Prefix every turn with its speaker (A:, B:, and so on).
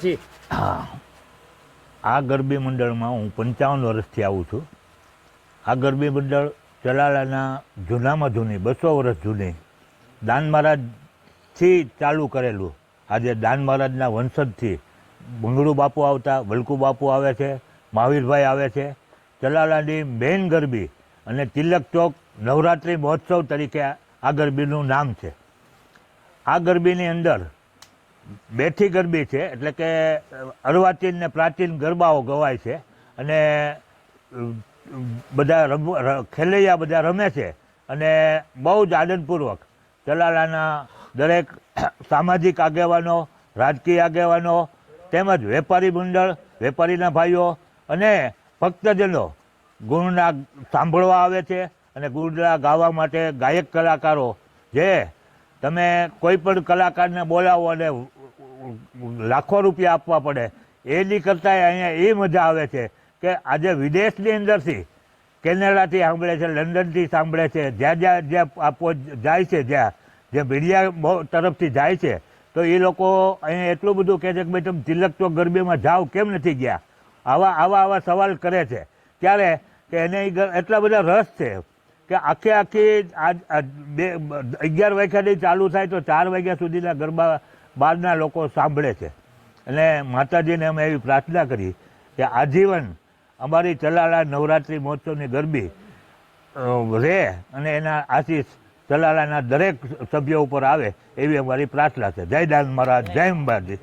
A: જી
B: હા, આ ગરબી મંડળમાં હું 55 વર્ષથી આવું છું. આ ગરબી મંડળ ચલાલાના જૂનામાં જૂની 200 વર્ષ જૂની દાન મહારાજથી ચાલુ કરેલું. આજે દાન મહારાજના વંશજથી બંગડુ બાપુ આવતા, વલકુ બાપુ આવે છે, મહાવીરભાઈ આવે છે. ચલાલાની મેઇન ગરબી અને તિલક ચોક નવરાત્રિ મહોત્સવ તરીકે આ ગરબીનું નામ છે. આ ગરબીની અંદર બેઠી ગરબી છે, એટલે કે અર્વાચીન ને પ્રાચીન ગરબાઓ ગવાય છે અને બધા ખેલૈયા બધા રમે છે અને બહુ જ આનંદપૂર્વક ચલાલાના દરેક સામાજિક આગેવાનો, રાજકીય આગેવાનો તેમજ વેપારી મંડળ, વેપારીના ભાઈઓ અને ભક્તજનો ગુણના સાંભળવા આવે છે અને ગુણના ગાવા માટે ગાયક કલાકારો, જે તમે કોઈ પણ કલાકારને બોલાવો અને લાખો રૂપિયા આપવા પડે એની કરતાં અહીંયા એ મજા આવે છે કે આજે વિદેશની અંદરથી, કેનેડાથી સાંભળે છે, લંડનથી સાંભળે છે, જ્યાં આપો જાય છે, જે મીડિયા તરફથી જાય છે, તો એ લોકો અહીંયા એટલું બધું કહે છે કે ભાઈ તમે તિલક ચોક ગરબીમાં જાઓ કેમ નથી ગયા, આવા સવાલ કરે છે. ત્યારે કે એને એટલા બધા રસ છે કે આખી 11 વાગ્યાથી ચાલુ થાય તો 4 વાગ્યા સુધીના ગરબા બહારના લોકો સાંભળે છે. અને માતાજીને અમે એવી પ્રાર્થના કરી કે આજીવન અમારી ચલાલા નવરાત્રિ મહોત્સવની ગરબી રહે અને એના આશીષ ચલાલાના દરેક સભ્યો ઉપર આવે એવી અમારી પ્રાર્થના છે. જય દાન મહારાજ, જય અંબાજી.